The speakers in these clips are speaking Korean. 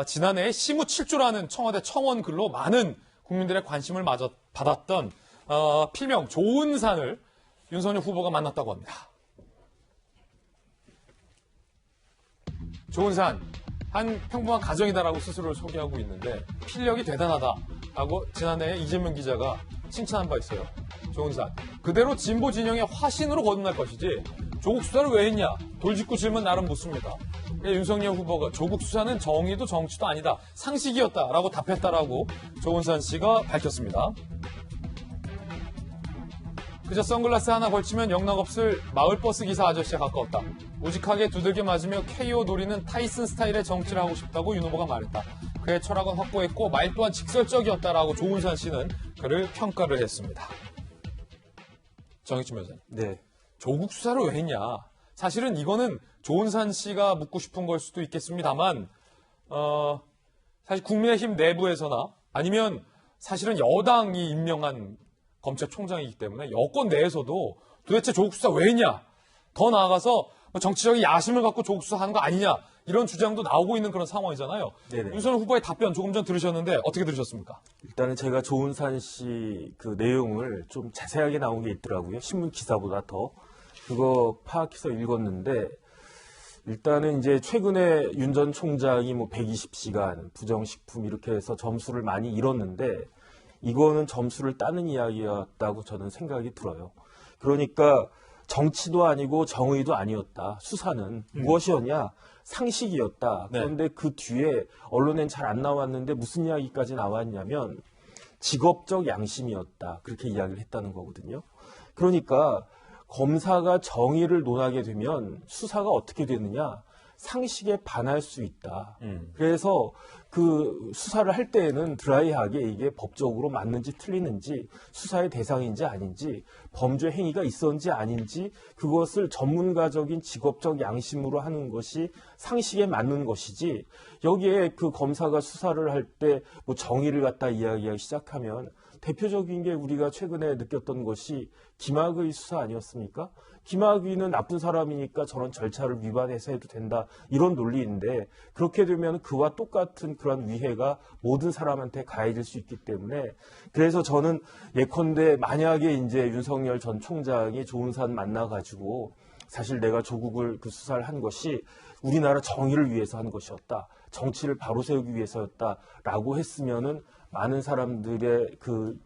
지난해 시무 7조라는 청와대 청원 글로 많은 국민들의 관심을 받았던 필명 조은산을 윤석열 후보가 만났다고 합니다. 조은산, 한 평범한 가정이다라고 스스로를 소개하고 있는데 필력이 대단하다라고 지난해 이재명 기자가 칭찬한 바 있어요. 조은산, 그대로 진보 진영의 화신으로 거듭날 것이지 조국 수사를 왜 했냐? 돌직구 질문 나름 묻습니다. 윤석열 후보가 조국 수사는 정의도 정치도 아니다. 상식이었다라고 답했다라고 조은산 씨가 밝혔습니다. 그저 선글라스 하나 걸치면 영락없을 마을버스 기사 아저씨에 가까웠다. 우직하게 두들겨 맞으며 KO 노리는 타이슨 스타일의 정치를 하고 싶다고 윤 후보가 말했다. 그의 철학은 확고했고 말 또한 직설적이었다라고 조은산 씨는 그를 평가를 했습니다. 정익진 변호사님. 네. 조국 수사를 왜 했냐. 사실은 이거는 조은산 씨가 묻고 싶은 걸 수도 있겠습니다만 사실 국민의힘 내부에서나 아니면 사실은 여당이 임명한 검찰총장이기 때문에 여권 내에서도 도대체 조국 수사 왜 했냐. 더 나아가서 정치적인 야심을 갖고 조국 수사하는 거 아니냐. 이런 주장도 나오고 있는 그런 상황이잖아요. 네네. 윤석열 후보의 답변 조금 전 들으셨는데 어떻게 들으셨습니까? 일단은 제가 조은산 씨 그 내용을 좀 자세하게 나온 게 있더라고요. 신문 기사보다 더. 그거 파악해서 읽었는데 일단은 이제 최근에 윤 전 총장이 뭐 120시간 부정식품 이렇게 해서 점수를 많이 잃었는데 이거는 점수를 따는 이야기였다고 저는 생각이 들어요. 그러니까 정치도 아니고 정의도 아니었다. 수사는 무엇이었냐? 상식이었다. 네. 그런데 그 뒤에 언론엔 잘 안 나왔는데 무슨 이야기까지 나왔냐면 직업적 양심이었다. 그렇게 이야기를 했다는 거거든요. 그러니까 검사가 정의를 논하게 되면 수사가 어떻게 되느냐? 상식에 반할 수 있다. 그래서 그 수사를 할 때에는 드라이하게 이게 법적으로 맞는지 틀리는지 수사의 대상인지 아닌지 범죄 행위가 있었는지 아닌지 그것을 전문가적인 직업적 양심으로 하는 것이 상식에 맞는 것이지 여기에 그 검사가 수사를 할 때 뭐 정의를 갖다 이야기하기 시작하면 대표적인 게 우리가 최근에 느꼈던 것이 김학의 수사 아니었습니까? 김학의는 나쁜 사람이니까 저런 절차를 위반해서 해도 된다. 이런 논리인데 그렇게 되면 그와 똑같은 그런 위해가 모든 사람한테 가해질 수 있기 때문에 그래서 저는 예컨대 만약에 이제 윤석열 전 총장이 조은산 만나가지고 사실 내가 조국을 그 수사를 한 것이 우리나라 정의를 위해서 한 것이었다. 정치를 바로 세우기 위해서였다라고 했으면은 많은 사람들의 그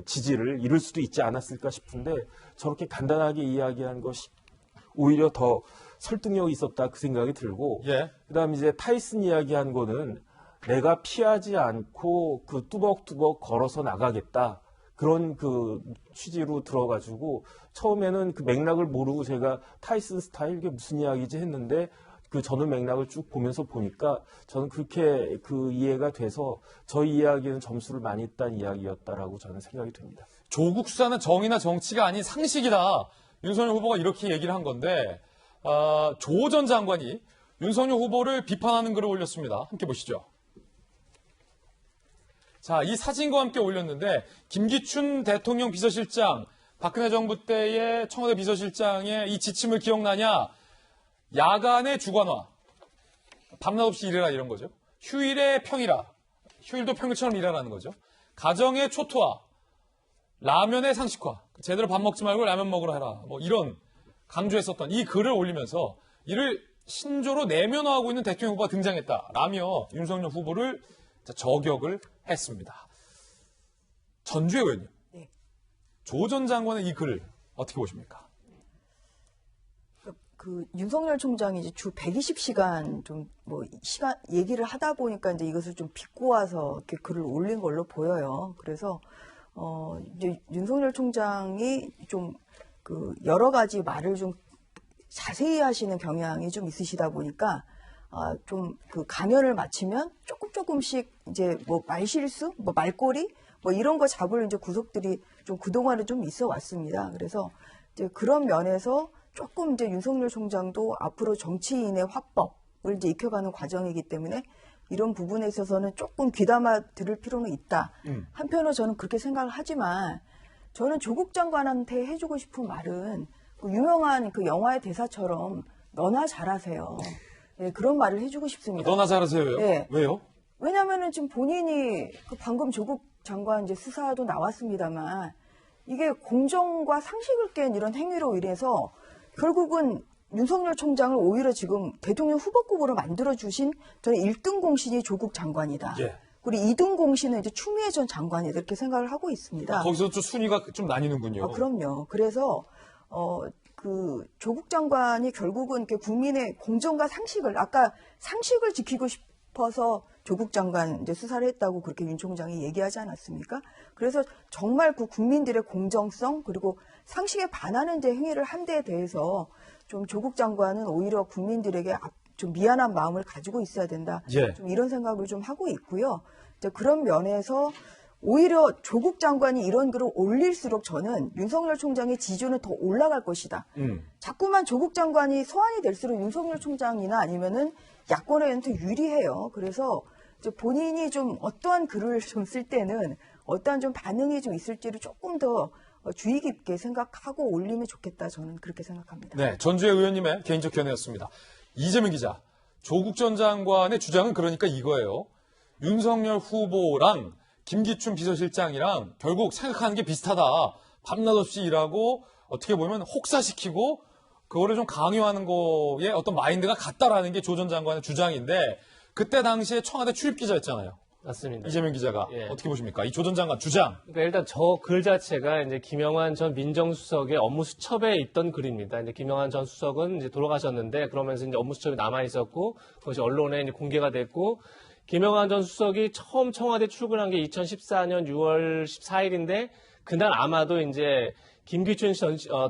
지지를 잃을 수도 있지 않았을까 싶은데 저렇게 간단하게 이야기한 것이 오히려 더 설득력이 있었다 그 생각이 들고 예. 그다음 이제 타이슨 이야기한 거는 내가 피하지 않고 그 뚜벅뚜벅 걸어서 나가겠다 그런 그 취지로 들어가지고 처음에는 그 맥락을 모르고 제가 타이슨 스타일 이게 무슨 이야기지 했는데 그 전후 맥락을 쭉 보면서 보니까 저는 그렇게 그 이해가 돼서 저희 이야기는 점수를 많이 딴 이야기였다라고 저는 생각이 됩니다. 조국 수사는 정의나 정치가 아닌 상식이다. 윤석열 후보가 이렇게 얘기를 한 건데 조 전 장관이 윤석열 후보를 비판하는 글을 올렸습니다. 함께 보시죠. 자, 이 사진과 함께 올렸는데 김기춘 대통령 비서실장, 박근혜 정부 때의 청와대 비서실장의 이 지침을 기억나냐? 야간의 주관화, 밤낮 없이 일해라 이런 거죠. 휴일의 평일화, 휴일도 평일처럼 일하라는 거죠. 가정의 초토화, 라면의 상식화, 제대로 밥 먹지 말고 라면 먹으러 해라. 뭐 이런 강조했었던 이 글을 올리면서 이를 신조로 내면화하고 있는 대통령 후보가 등장했다라며 윤석열 후보를 저격을 했습니다. 전주의 의원님, 네. 조 전 장관의 이 글을 어떻게 보십니까? 그 윤석열 총장이 이제 주 120시간 좀 뭐 시간 얘기를 하다 보니까 이제 이것을 좀 비꼬아서 이렇게 글을 올린 걸로 보여요. 그래서 이제 윤석열 총장이 좀 그 여러 가지 말을 좀 자세히 하시는 경향이 좀 있으시다 보니까 좀 그 가면을 맞추면 조금씩 이제 뭐 말실수, 뭐 말꼬리, 뭐 이런 거 잡을 이제 구석들이 좀 그동안에 좀 있어 왔습니다. 그래서 이제 그런 면에서 조금 이제 윤석열 총장도 앞으로 정치인의 화법을 이제 익혀가는 과정이기 때문에 이런 부분에 있어서는 조금 귀담아 들을 필요는 있다. 한편으로 저는 그렇게 생각을 하지만 저는 조국 장관한테 해주고 싶은 말은 그 유명한 그 영화의 대사처럼 너나 잘하세요. 예, 그런 말을 해주고 싶습니다. 너나 잘하세요요? 네. 왜요? 왜냐면은 지금 본인이 그 방금 조국 장관 이제 수사도 나왔습니다만 이게 공정과 상식을 깬 이런 행위로 인해서 결국은 윤석열 총장을 오히려 지금 대통령 후보급으로 만들어주신 저는 1등 공신이 조국 장관이다. 예. 그리고 2등 공신은 이제 추미애 전 장관이다. 이렇게 생각을 하고 있습니다. 거기서 좀 순위가 좀 나뉘는군요. 그럼요. 그래서 그 조국 장관이 결국은 이렇게 국민의 공정과 상식을 아까 상식을 지키고 싶어서 조국 장관 이제 수사를 했다고 그렇게 윤 총장이 얘기하지 않았습니까? 그래서 정말 그 국민들의 공정성 그리고 상식에 반하는 이제 행위를 한 데에 대해서 좀 조국 장관은 오히려 국민들에게 좀 미안한 마음을 가지고 있어야 된다. 예. 좀 이런 생각을 좀 하고 있고요. 이제 그런 면에서 오히려 조국 장관이 이런 글을 올릴수록 저는 윤석열 총장의 지지는 더 올라갈 것이다. 자꾸만 조국 장관이 소환이 될수록 윤석열 총장이나 아니면은 야권에는 유리해요. 그래서 이제 본인이 좀 어떠한 글을 좀 쓸 때는 어떠한 좀 반응이 좀 있을지를 조금 더 주의 깊게 생각하고 올리면 좋겠다. 저는 그렇게 생각합니다. 네, 전주혜 의원님의 개인적 견해였습니다. 이재명 기자, 조국 전 장관의 주장은 그러니까 이거예요. 윤석열 후보랑 김기춘 비서실장이랑 결국 생각하는 게 비슷하다. 밤낮 없이 일하고 어떻게 보면 혹사시키고 그거를 좀 강요하는 거에 어떤 마인드가 같다라는 게 조 전 장관의 주장인데 그때 당시에 청와대 출입 기자였잖아요. 맞습니다. 이재명 기자가 예. 어떻게 보십니까? 이 조 전 장관 주장. 그러니까 일단 저 글 자체가 이제 김영환 전 민정수석의 업무 수첩에 있던 글입니다. 이제 김영환 전 수석은 이제 돌아가셨는데 그러면서 이제 업무 수첩이 남아 있었고 그것이 언론에 이제 공개가 됐고 김영환 전 수석이 처음 청와대 출근한 게 2014년 6월 14일인데 그날 아마도 이제 김기춘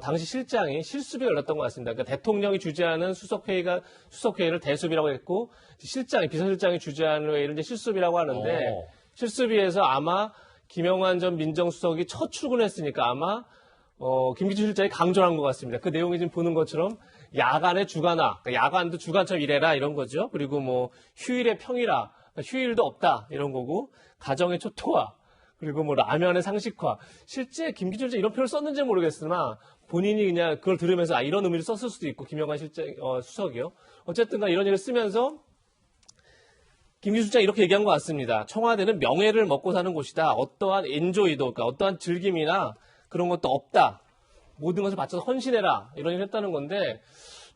당시 실장이 실습이 열렸던 것 같습니다. 그러니까 대통령이 주재하는 수석회의를 대수비라고 했고 비서실장이 주재하는 회의를 이제 실습이라고 하는데 실습위에서 아마 김영환 전 민정수석이 첫 출근했으니까 아마 김기춘 실장이 강조를 한 것 같습니다. 그 내용이 지금 보는 것처럼 야간에 주간화, 그러니까 야간도 주간처럼 일해라 이런 거죠. 그리고 뭐 휴일에 평일화, 휴일도 없다 이런 거고 가정의 초토화. 그리고 뭐 라면의 상식화. 실제 김기춘 실장 이런 표현을 썼는지 모르겠으나 본인이 그냥 그걸 들으면서 이런 의미를 썼을 수도 있고 김영환 수석이요. 어쨌든 이런 얘기를 쓰면서 김기춘 실장이 이렇게 얘기한 것 같습니다. 청와대는 명예를 먹고 사는 곳이다. 어떠한 엔조이도, 그러니까 어떠한 즐김이나 그런 것도 없다. 모든 것을 바쳐서 헌신해라. 이런 얘기를 했다는 건데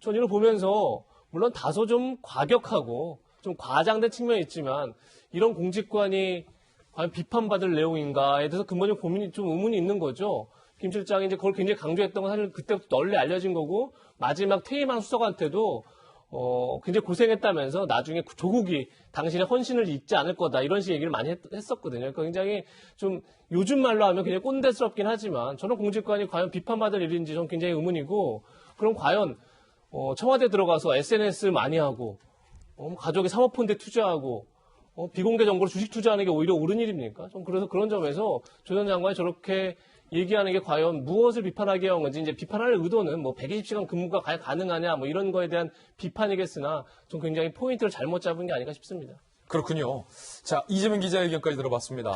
전 이걸 보면서 물론 다소 좀 과격하고 좀 과장된 측면이 있지만 이런 공직관이 과연 비판받을 내용인가에 대해서 근본적인 고민이 좀 의문이 있는 거죠. 김 실장이 이제 그걸 굉장히 강조했던 건 사실 그때부터 널리 알려진 거고 마지막 퇴임한 수석한테도 굉장히 고생했다면서 나중에 조국이 당신의 헌신을 잊지 않을 거다 이런 식의 얘기를 많이 했었거든요. 그러니까 굉장히 좀 요즘 말로 하면 굉장히 꼰대스럽긴 하지만 저는 공직관이 과연 비판받을 일인지 좀 굉장히 의문이고 그럼 과연 청와대 들어가서 SNS 많이 하고 가족의 사모펀드에 투자하고 비공개 정보로 주식 투자하는 게 오히려 옳은 일입니까? 좀 그래서 그런 점에서 조 전 장관이 저렇게 얘기하는 게 과연 무엇을 비판하게 한 건지 이제 비판할 의도는 뭐 120시간 근무가 과연 가능하냐 뭐 이런 거에 대한 비판이겠으나 좀 굉장히 포인트를 잘못 잡은 게 아닌가 싶습니다. 그렇군요. 자, 이재명 기자 의견까지 들어봤습니다.